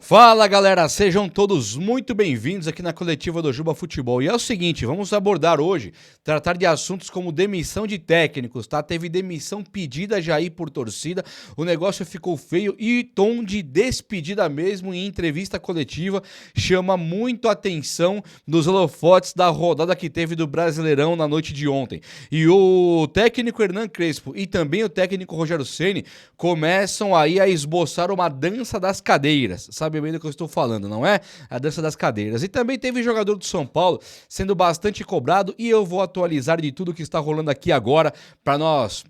Fala galera, sejam todos muito bem-vindos aqui na coletiva do Juba Futebol. E é o seguinte, vamos abordar hoje, tratar de assuntos como demissão de técnicos, tá? Teve demissão pedida já aí por torcida, o negócio ficou feio e tom de despedida mesmo em entrevista coletiva chama muito atenção nos holofotes da rodada que teve do Brasileirão na noite de ontem. E o técnico Hernan Crespo e também o técnico Rogério Ceni começam aí a esboçar uma dança das cadeiras, sabe bem do que eu estou falando, não é? A dança das cadeiras. E também teve jogador do São Paulo sendo bastante cobrado e eu vou atualizar de tudo que está rolando aqui agora para nós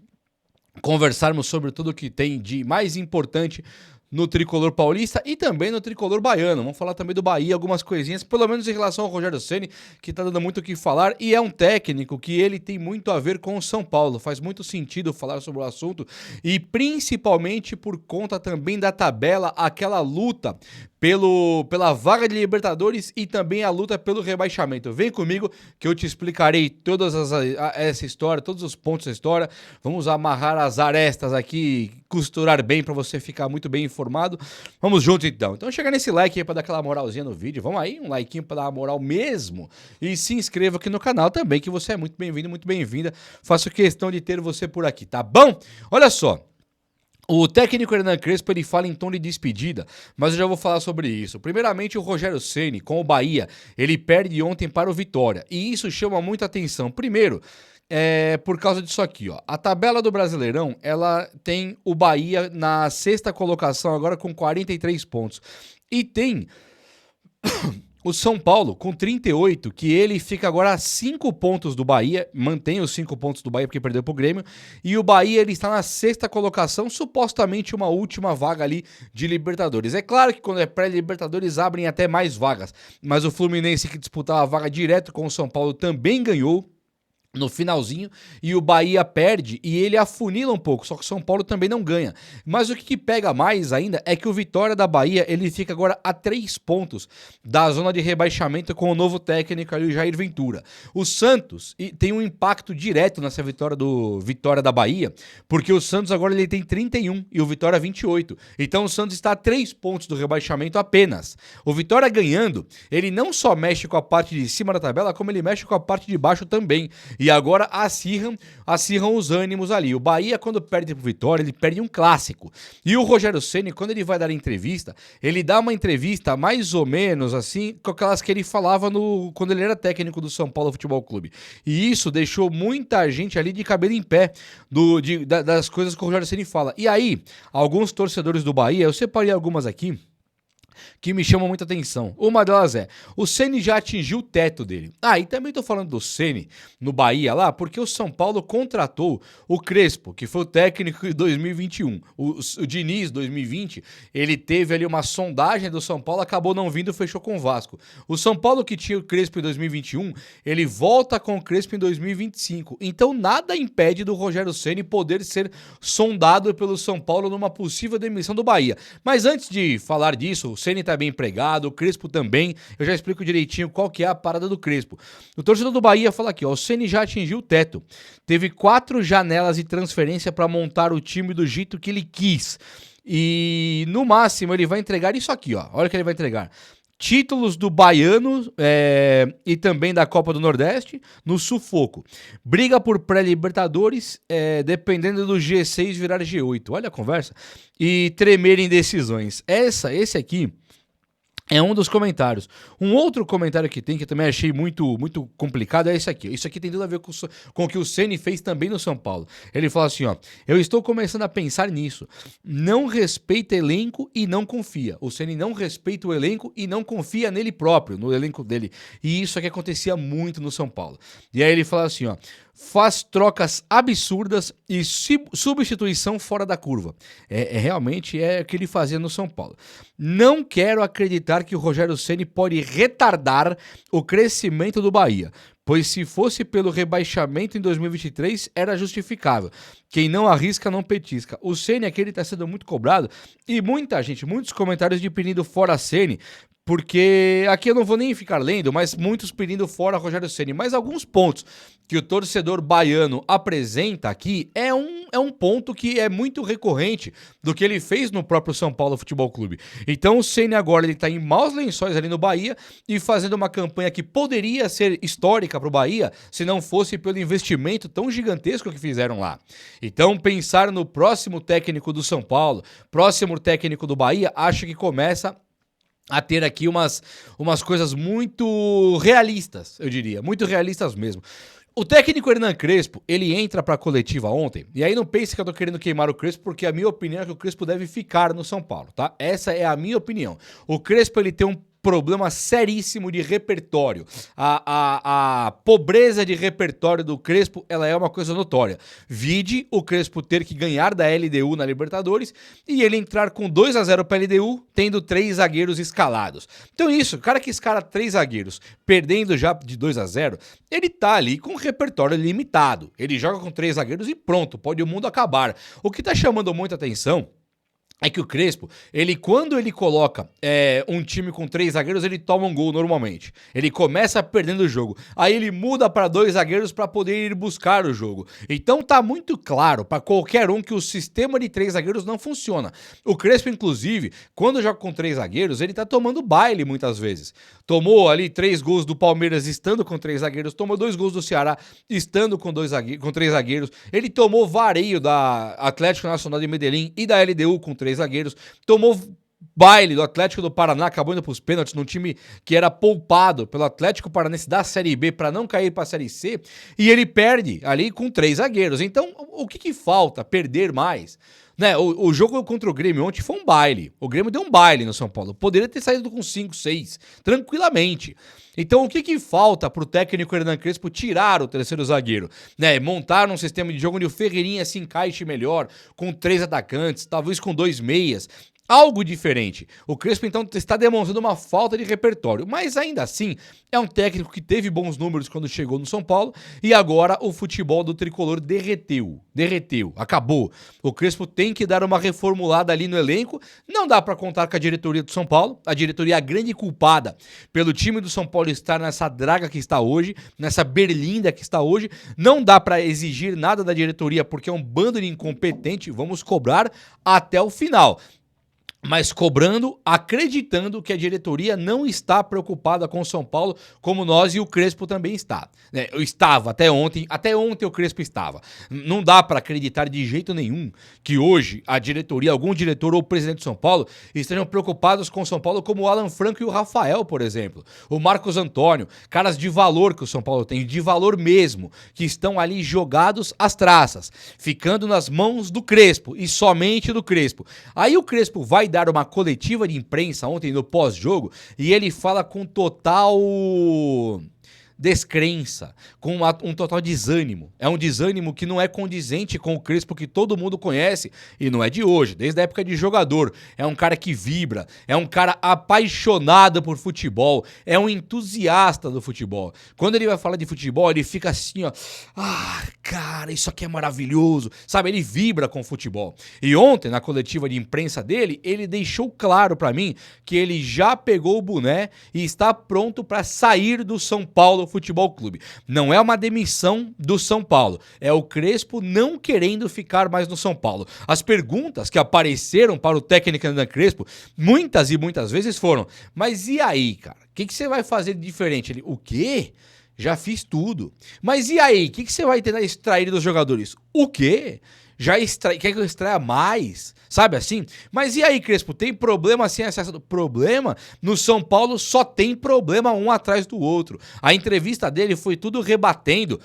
conversarmos sobre tudo que tem de mais importante no tricolor paulista e também no tricolor baiano. Vamos falar também do Bahia, algumas coisinhas, pelo menos em relação ao Rogério Ceni, que tá dando muito o que falar e é um técnico que ele tem muito a ver com o São Paulo. Faz muito sentido falar sobre o assunto e principalmente por conta também da tabela, aquela luta pela vaga de Libertadores e também a luta pelo rebaixamento. Vem comigo que eu te explicarei essa história, todos os pontos da história. Vamos amarrar as arestas aqui, costurar bem para você ficar muito bem informado. Vamos juntos então. Então chega nesse like aí para dar aquela moralzinha no vídeo. Vamos aí, um likeinho para dar uma moral mesmo. E se inscreva aqui no canal também, que você é muito bem-vindo, muito bem-vinda. Faço questão de ter você por aqui, tá bom? Olha só. O técnico Hernan Crespo ele fala em tom de despedida, mas eu já vou falar sobre isso. Primeiramente, o Rogério Ceni com o Bahia, ele perde ontem para o Vitória e isso chama muita atenção. Primeiro, por causa disso aqui, ó. A tabela do Brasileirão, ela tem o Bahia na sexta colocação agora com 43 pontos e tem o São Paulo com 38, que ele fica agora a 5 pontos do Bahia, mantém os 5 pontos do Bahia porque perdeu pro Grêmio, e o Bahia ele está na sexta colocação, supostamente uma última vaga ali de Libertadores. É claro que quando é pré-Libertadores abrem até mais vagas, mas o Fluminense que disputava a vaga direto com o São Paulo também ganhou no finalzinho, e o Bahia perde e ele afunila um pouco, só que o São Paulo também não ganha. Mas o que pega mais ainda é que o Vitória da Bahia, ele fica agora a 3 pontos da zona de rebaixamento com o novo técnico ali, o Jair Ventura. O Santos tem um impacto direto nessa vitória do Vitória da Bahia, porque o Santos agora ele tem 31 e o Vitória 28. Então o Santos está a 3 pontos do rebaixamento apenas. O Vitória ganhando, ele não só mexe com a parte de cima da tabela, como ele mexe com a parte de baixo também. E agora acirram os ânimos ali. O Bahia, quando perde pro Vitória, ele perde um clássico. E o Rogério Ceni, quando ele vai dar entrevista, ele dá uma entrevista mais ou menos assim, com aquelas que ele falava quando ele era técnico do São Paulo Futebol Clube. E isso deixou muita gente ali de cabelo em pé das coisas que o Rogério Ceni fala. E aí, alguns torcedores do Bahia, eu separei algumas aqui, que me chamam muita atenção. Uma delas é, o Ceni já atingiu o teto dele. E também tô falando do Ceni no Bahia lá, porque o São Paulo contratou o Crespo, que foi o técnico de 2021. O Diniz, 2020, ele teve ali uma sondagem do São Paulo, acabou não vindo, fechou com o Vasco. O São Paulo que tinha o Crespo em 2021, ele volta com o Crespo em 2025. Então nada impede do Rogério Ceni poder ser sondado pelo São Paulo numa possível demissão do Bahia. Mas antes de falar disso, o Ceni tá bem empregado, o Crespo também. Eu já explico direitinho qual que é a parada do Crespo. O torcedor do Bahia fala aqui, ó, o Ceni já atingiu o teto. Teve 4 janelas de transferência para montar o time do jeito que ele quis. E no máximo ele vai entregar isso aqui, ó. Olha o que ele vai entregar. Títulos do Baiano e também da Copa do Nordeste no sufoco. Briga por pré-Libertadores, dependendo do G6 virar G8. Olha a conversa. E tremer em decisões. Esse aqui é um dos comentários. Um outro comentário que tem, que eu também achei muito, muito complicado, é esse aqui. Isso aqui tem tudo a ver com o que o Ceni fez também no São Paulo. Ele fala assim, ó, eu estou começando a pensar nisso. Não respeita elenco e não confia. O Ceni não respeita o elenco e não confia nele próprio, no elenco dele. E isso aqui acontecia muito no São Paulo. E aí ele fala assim, ó, faz trocas absurdas e substituição fora da curva. Realmente é o que ele fazia no São Paulo. Não quero acreditar que o Rogério Ceni pode retardar o crescimento do Bahia, pois se fosse pelo rebaixamento em 2023 era justificável. Quem não arrisca não petisca. O Ceni aqui está sendo muito cobrado e muita gente, muitos comentários de pedindo fora Ceni, porque aqui eu não vou nem ficar lendo, mas muitos pedindo fora Rogério Ceni. Mas alguns pontos que o torcedor baiano apresenta aqui é um ponto que é muito recorrente do que ele fez no próprio São Paulo Futebol Clube. Então o Ceni agora ele tá em maus lençóis ali no Bahia e fazendo uma campanha que poderia ser histórica para o Bahia se não fosse pelo investimento tão gigantesco que fizeram lá. Então pensar no próximo técnico do São Paulo, próximo técnico do Bahia, acho que começa a ter aqui umas coisas muito realistas, eu diria, muito realistas mesmo. O técnico Hernan Crespo, ele entra pra coletiva ontem, e aí não pense que eu tô querendo queimar o Crespo, porque a minha opinião é que o Crespo deve ficar no São Paulo, tá? Essa é a minha opinião. O Crespo, ele tem um problema seríssimo de repertório. A pobreza de repertório do Crespo, ela é uma coisa notória. Vide o Crespo ter que ganhar da LDU na Libertadores e ele entrar com 2-0 para a LDU, tendo 3 zagueiros escalados. Então isso, o cara que escala 3 zagueiros, perdendo já de 2-0, ele tá ali com repertório limitado. Ele joga com 3 zagueiros e pronto, pode o mundo acabar. O que tá chamando muita atenção é que o Crespo, quando ele coloca um time com 3 zagueiros, ele toma um gol normalmente. Ele começa perdendo o jogo. Aí ele muda para 2 zagueiros para poder ir buscar o jogo. Então tá muito claro para qualquer um que o sistema de 3 zagueiros não funciona. O Crespo, inclusive, quando joga com 3 zagueiros, ele tá tomando baile muitas vezes. Tomou ali 3 gols do Palmeiras estando com 3 zagueiros, tomou 2 gols do Ceará estando com 3 zagueiros. Ele tomou vareio da Atlético Nacional de Medellín e da LDU com 3 zagueiros, tomou baile do Atlético do Paraná, acabou indo para os pênaltis num time que era poupado pelo Atlético Paranense da Série B para não cair para a Série C, e ele perde ali com 3 zagueiros. Então, o que falta? Perder mais? Né? O jogo contra o Grêmio ontem foi um baile. O Grêmio deu um baile no São Paulo. Poderia ter saído com 5, 6, tranquilamente. Então, o que falta pro técnico Hernan Crespo tirar o terceiro zagueiro? Né? Montar um sistema de jogo onde o Ferreirinha se encaixe melhor, com 3 atacantes, talvez com 2 meias. Algo diferente. O Crespo, então, está demonstrando uma falta de repertório. Mas, ainda assim, é um técnico que teve bons números quando chegou no São Paulo e agora o futebol do tricolor derreteu, acabou. O Crespo tem que dar uma reformulada ali no elenco. Não dá para contar com a diretoria do São Paulo. A diretoria é a grande culpada pelo time do São Paulo estar nessa draga que está hoje, nessa berlinda que está hoje. Não dá para exigir nada da diretoria porque é um bando de incompetente. Vamos cobrar até o final. Mas cobrando, acreditando que a diretoria não está preocupada com o São Paulo, como nós e o Crespo também está. Eu estava até ontem o Crespo estava. Não dá para acreditar de jeito nenhum que hoje a diretoria, algum diretor ou presidente de São Paulo estejam preocupados com o São Paulo como o Alan Franco e o Rafael, por exemplo. O Marcos Antônio, caras de valor que o São Paulo tem, de valor mesmo, que estão ali jogados às traças, ficando nas mãos do Crespo e somente do Crespo. Aí o Crespo vai dar uma coletiva de imprensa ontem no pós-jogo e ele fala com total descrença, com um total desânimo. É um desânimo que não é condizente com o Crespo que todo mundo conhece e não é de hoje, desde a época de jogador. É um cara que vibra, é um cara apaixonado por futebol, é um entusiasta do futebol. Quando ele vai falar de futebol, ele fica assim, ó, cara, isso aqui é maravilhoso, sabe? Ele vibra com o futebol. E ontem, na coletiva de imprensa dele, ele deixou claro pra mim que ele já pegou o boné e está pronto pra sair do São Paulo Futebol Clube. Não é uma demissão do São Paulo, é o Crespo não querendo ficar mais no São Paulo. As perguntas que apareceram para o técnico Hernan Crespo, muitas e muitas vezes foram, mas e aí, cara? O que você vai fazer de diferente? Ele, o quê? Já fiz tudo. Mas e aí? O que você vai tentar extrair dos jogadores? O quê? Quer que eu extraia mais? Sabe assim? Mas e aí, Crespo, tem problema sem acesso? Problema? No São Paulo só tem problema um atrás do outro. A entrevista dele foi tudo rebatendo,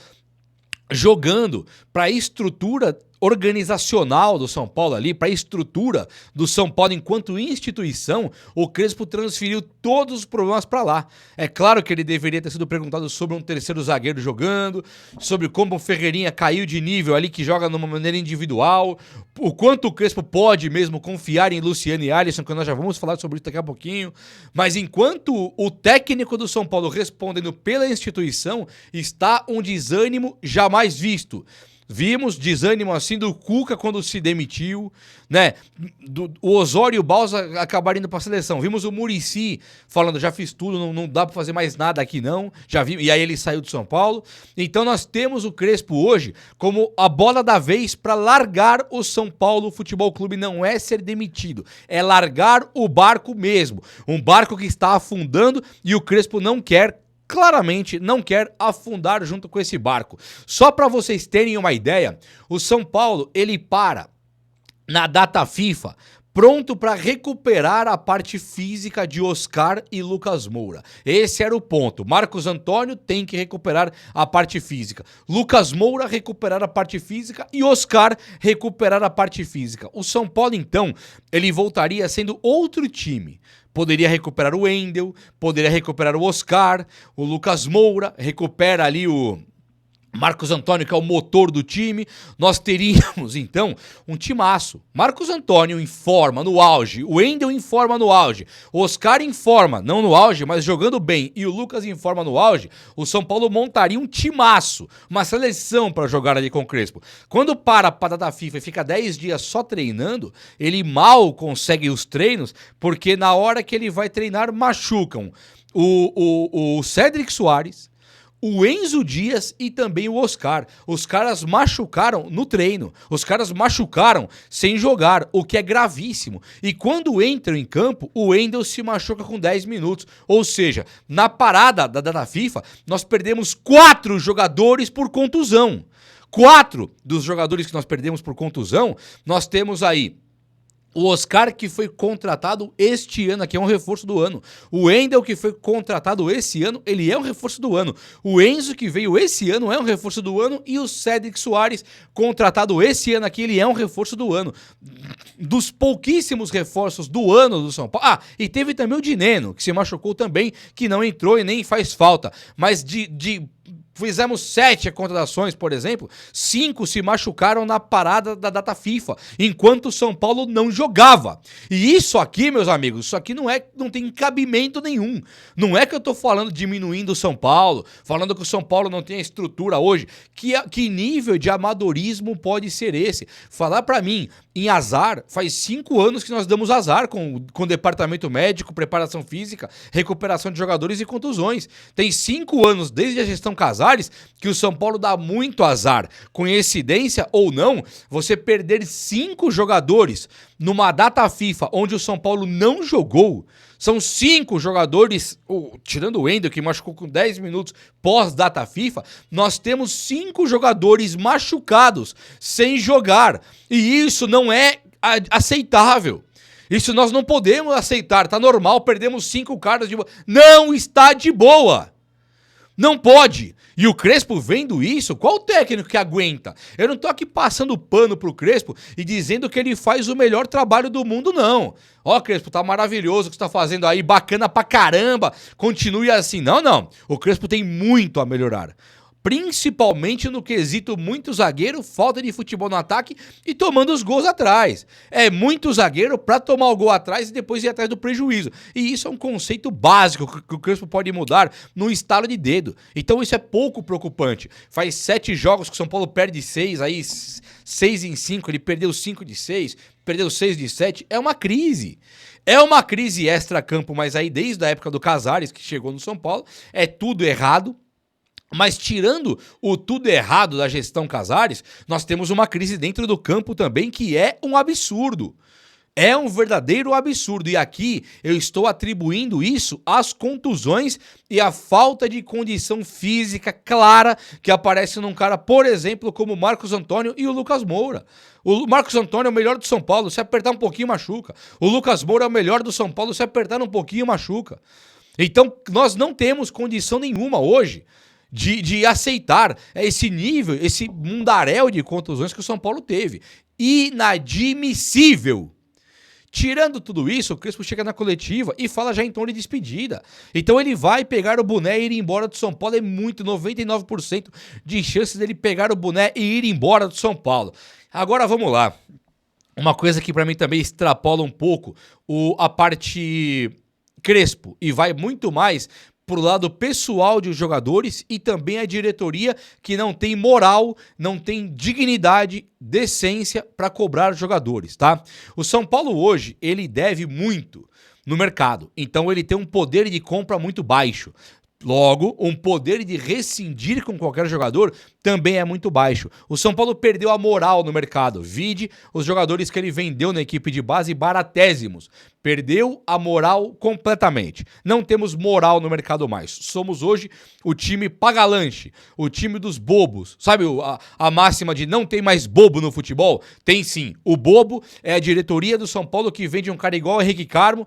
jogando para a estrutura organizacional do São Paulo ali, para a estrutura do São Paulo enquanto instituição, o Crespo transferiu todos os problemas para lá. É claro que ele deveria ter sido perguntado sobre um terceiro zagueiro jogando, sobre como o Ferreirinha caiu de nível ali, que joga de uma maneira individual, o quanto o Crespo pode mesmo confiar em Luciano e Alisson, que nós já vamos falar sobre isso daqui a pouquinho, mas enquanto o técnico do São Paulo respondendo pela instituição, está um desânimo jamais visto. Vimos desânimo assim do Cuca quando se demitiu, né? O Osório e o Balsa acabaram indo pra seleção. Vimos o Muricy falando, já fiz tudo, não dá pra fazer mais nada aqui não. Já vi, e aí ele saiu de São Paulo. Então nós temos o Crespo hoje como a bola da vez pra largar o São Paulo Futebol Clube. Não é ser demitido, é largar o barco mesmo. Um barco que está afundando e o Crespo não quer, claramente não quer afundar junto com esse barco. Só para vocês terem uma ideia, o São Paulo, ele para na data FIFA pronto para recuperar a parte física de Oscar e Lucas Moura. Esse era o ponto. Marcos Antônio tem que recuperar a parte física. Lucas Moura recuperar a parte física e Oscar recuperar a parte física. O São Paulo, então, ele voltaria sendo outro time. Poderia recuperar o Wendel, poderia recuperar o Oscar, o Lucas Moura, recupera ali o Marcos Antônio, que é o motor do time. Nós teríamos, então, um timaço. Marcos Antônio em forma no auge, o Wendel em forma no auge, o Oscar em forma, não no auge, mas jogando bem, e o Lucas em forma no auge. O São Paulo montaria um timaço, uma seleção para jogar ali com o Crespo. Quando para a data FIFA e fica 10 dias só treinando, ele mal consegue os treinos, porque na hora que ele vai treinar, machucam o Cédric Soares, o Enzo Dias e também o Oscar. Os caras machucaram no treino. Os caras machucaram sem jogar, o que é gravíssimo. E quando entram em campo, o Wendel se machuca com 10 minutos. Ou seja, na parada da data FIFA, nós perdemos 4 jogadores por contusão. 4 dos jogadores que nós perdemos por contusão, nós temos aí o Oscar, que foi contratado este ano, que é um reforço do ano. O Wendel, que foi contratado esse ano, ele é um reforço do ano. O Enzo, que veio esse ano, é um reforço do ano. E o Cédric Soares, contratado esse ano aqui, ele é um reforço do ano. Dos pouquíssimos reforços do ano do São Paulo. Ah, e teve também o Dineno, que se machucou também, que não entrou e nem faz falta. Mas fizemos 7 contratações, por exemplo, 5 se machucaram na parada da data FIFA, enquanto o São Paulo não jogava. E isso aqui, meus amigos, isso aqui não tem cabimento nenhum. Não é que eu tô falando diminuindo o São Paulo, falando que o São Paulo não tem a estrutura hoje. Que nível de amadorismo pode ser esse? Falar pra mim em azar, faz 5 anos que nós damos azar com o departamento médico, preparação física, recuperação de jogadores e contusões. Tem 5 anos, desde a gestão Casares, que o São Paulo dá muito azar. Coincidência ou não, você perder 5 jogadores numa data FIFA onde o São Paulo não jogou, são 5 jogadores, tirando o Wendel, que machucou com 10 minutos pós-data FIFA, nós temos 5 jogadores machucados sem jogar. E isso não é aceitável. Isso nós não podemos aceitar. Tá normal, perdemos 5 caras de boa. Não está de boa. Não pode. E o Crespo vendo isso, qual técnico que aguenta? Eu não tô aqui passando pano pro Crespo e dizendo que ele faz o melhor trabalho do mundo, não. Ó, Crespo, tá maravilhoso o que você tá fazendo aí, bacana pra caramba, continue assim. Não, não. O Crespo tem muito a melhorar. Principalmente no quesito muito zagueiro, falta de futebol no ataque e tomando os gols atrás. É muito zagueiro pra tomar o gol atrás e depois ir atrás do prejuízo. E isso é um conceito básico que o Crespo pode mudar no estalo de dedo. Então isso é pouco preocupante. Faz 7 jogos que o São Paulo perde 6, aí 6 em 5, ele perdeu 5 de 6, perdeu 6 de 7. É uma crise. É uma crise extra-campo, mas aí desde a época do Casares, que chegou no São Paulo, é tudo errado. Mas tirando o tudo errado da gestão Casares, nós temos uma crise dentro do campo também que é um absurdo. É um verdadeiro absurdo. E aqui eu estou atribuindo isso às contusões e à falta de condição física clara que aparece num cara, por exemplo, como o Marcos Antônio e o Lucas Moura. O Marcos Antônio é o melhor do São Paulo, se apertar um pouquinho machuca. O Lucas Moura é o melhor do São Paulo, se apertar um pouquinho machuca. Então nós não temos condição nenhuma hoje de aceitar esse nível, esse mundaréu de contusões que o São Paulo teve. Inadmissível. Tirando tudo isso, o Crespo chega na coletiva e fala já em tom de despedida. Então ele vai pegar o boné e ir embora do São Paulo. É muito, 99% de chances dele pegar o boné e ir embora do São Paulo. Agora vamos lá. Uma coisa que pra mim também extrapola um pouco a parte Crespo e vai muito mais pro lado pessoal de jogadores e também a diretoria que não tem moral, não tem dignidade, decência para cobrar jogadores, tá? O São Paulo hoje, ele deve muito no mercado, então ele tem um poder de compra muito baixo. Logo, um poder de rescindir com qualquer jogador também é muito baixo. O São Paulo perdeu a moral no mercado. Vide os jogadores que ele vendeu na equipe de base baratésimos. Perdeu a moral completamente. Não temos moral no mercado mais. Somos hoje o time paga-lanche, o time dos bobos. Sabe a máxima de não tem mais bobo no futebol? Tem sim. O bobo é a diretoria do São Paulo que vende um cara igual o Henrique Carmo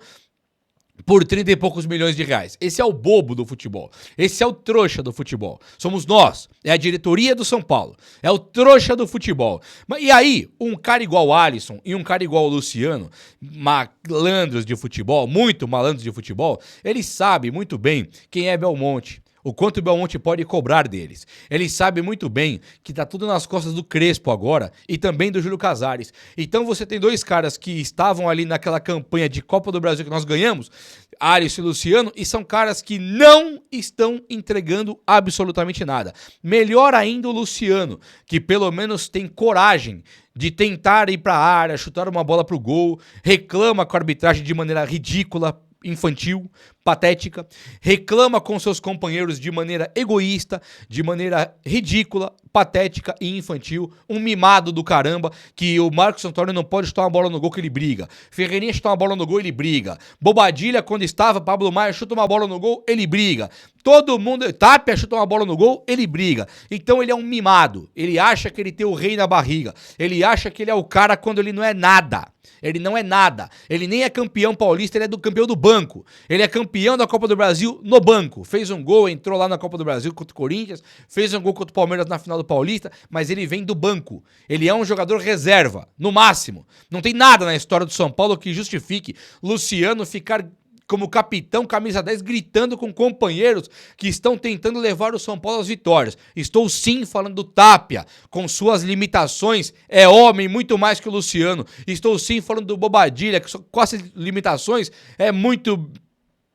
por 30 e poucos milhões de reais. Esse é o bobo do futebol. Esse é o trouxa do futebol. Somos nós. É a diretoria do São Paulo. É o trouxa do futebol. E aí, um cara igual o Alisson e um cara igual o Luciano, malandros de futebol, muito malandros de futebol, ele sabe muito bem quem é Belmonte. O quanto o Belmonte pode cobrar deles. Ele sabe muito bem que tá tudo nas costas do Crespo agora e também do Júlio Casares. Então você tem dois caras que estavam ali naquela campanha de Copa do Brasil que nós ganhamos, Alisson e Luciano, e são caras que não estão entregando absolutamente nada. Melhor ainda o Luciano, que pelo menos tem coragem de tentar ir para a área, chutar uma bola pro gol, reclama com a arbitragem de maneira ridícula, infantil, patética, reclama com seus companheiros de maneira egoísta, de maneira ridícula, patética e infantil, um mimado do caramba, que o Marcos Antônio não pode chutar uma bola no gol que ele briga, Ferreirinha chutar uma bola no gol, ele briga, Bobadilha quando estava, Pablo Maia chuta uma bola no gol, ele briga, todo mundo, Tapia chuta uma bola no gol, ele briga, então ele é um mimado, ele acha que ele tem o rei na barriga, ele acha que ele é o cara quando ele não é nada. Ele não é nada. Ele nem é campeão paulista, ele é campeão do banco. Ele é campeão da Copa do Brasil no banco. Fez um gol, entrou lá na Copa do Brasil contra o Corinthians, fez um gol contra o Palmeiras na final do Paulista, mas ele vem do banco. Ele é um jogador reserva, no máximo. Não tem nada na história do São Paulo que justifique Luciano ficar como capitão, camisa 10, gritando com companheiros que estão tentando levar o São Paulo às vitórias. Estou sim falando do Tapia, com suas limitações, é homem muito mais que o Luciano. Estou sim falando do Bobadilha, que com essas limitações é muito,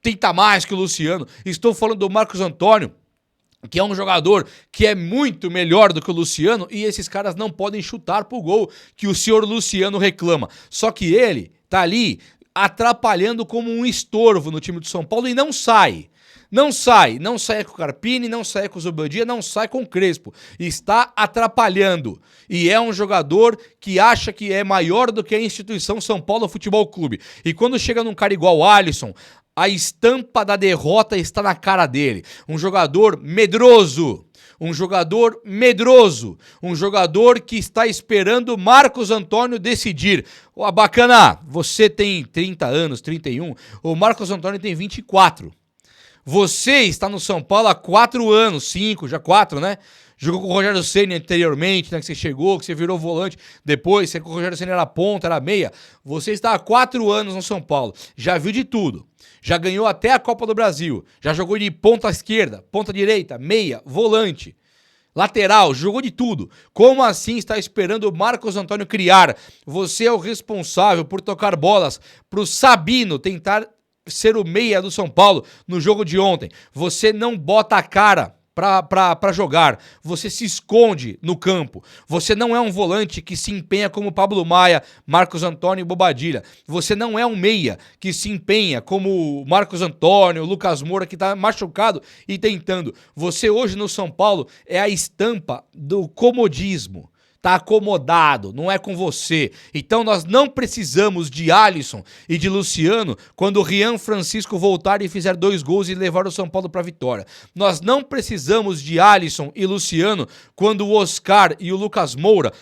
tenta mais que o Luciano. Estou falando do Marcos Antônio, que é um jogador que é muito melhor do que o Luciano, e esses caras não podem chutar pro gol que o senhor Luciano reclama. Só que ele tá ali atrapalhando como um estorvo no time do São Paulo e não sai. Não sai com o Carpini, não sai com o Zubeldia, não sai com o Crespo. Está atrapalhando. E é um jogador que acha que é maior do que a instituição São Paulo Futebol Clube. E quando chega num cara igual o Alisson, a estampa da derrota está na cara dele. Um jogador medroso. Um jogador medroso, um jogador que está esperando Marcos Antônio decidir. Ó, bacana, você tem 30 anos, 31, o Marcos Antônio tem 24. Você está no São Paulo há 4 anos, 5, já 4, né? Jogou com o Rogério Ceni anteriormente, né? Que você chegou, que você virou volante. Depois, você com o Rogério Ceni era ponta, era meia. Você está há 4 anos no São Paulo. Já viu de tudo. Já ganhou até a Copa do Brasil. Já jogou de ponta esquerda, ponta direita, meia, volante, lateral, jogou de tudo. Como assim está esperando o Marcos Antônio criar? Você é o responsável por tocar bolas pro Sabino tentar ser o meia do São Paulo no jogo de ontem. Você não bota a cara pra jogar, você se esconde no campo, você não é um volante que se empenha como Pablo Maia, Marcos Antônio e Bobadilha, você não é um meia que se empenha como Marcos Antônio, Lucas Moura, que tá machucado e tentando. Você hoje no São Paulo é a estampa do comodismo. Tá acomodado, não é com você. Então nós não precisamos de Alisson e de Luciano quando o Rian Francisco voltar e fizer 2 gols e levar o São Paulo para a vitória. Nós não precisamos de Alisson e Luciano quando o Oscar e o Lucas Moura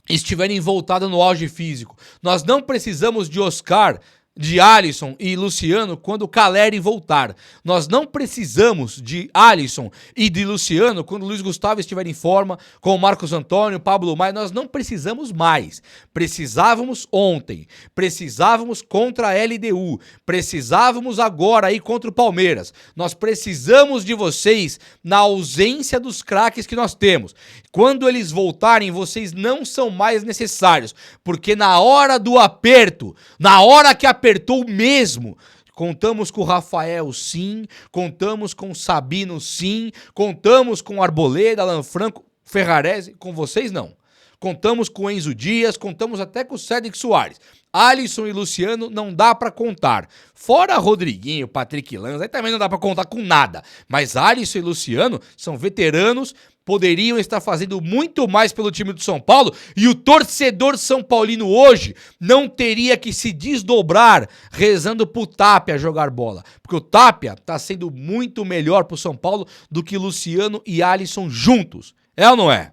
estiverem voltados no auge físico. Nós não precisamos de Oscar, de Alisson e Luciano quando o Caleri voltar. Nós não precisamos de Alisson e de Luciano quando o Luiz Gustavo estiver em forma, com o Marcos Antônio, Pablo Maia. Nós não precisamos mais. Precisávamos ontem. Precisávamos contra a LDU. Precisávamos agora aí contra o Palmeiras. Nós precisamos de vocês na ausência dos craques que nós temos. Quando eles voltarem, vocês não são mais necessários, porque na hora do aperto, na hora que apertou mesmo, Contamos com o Rafael, sim. Contamos com o Sabino, sim. Contamos com o Arboleda, Alan Franco, Ferrarese. Com vocês, não. Contamos com o Enzo Dias, contamos até com o Cédric Soares. Alisson e Luciano não dá pra contar. Fora Rodriguinho, Patrick Lanza, aí também não dá pra contar com nada. Mas Alisson e Luciano são veteranos, poderiam estar fazendo muito mais pelo time do São Paulo e o torcedor são paulino hoje não teria que se desdobrar rezando pro Tapia jogar bola. Porque o Tapia tá sendo muito melhor pro São Paulo do que Luciano e Alisson juntos. É ou não é?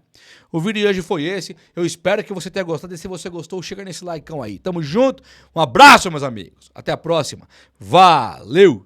O vídeo de hoje foi esse. Eu espero que você tenha gostado. E se você gostou, chega nesse likeão aí. Tamo junto. Um abraço, meus amigos. Até a próxima. Valeu!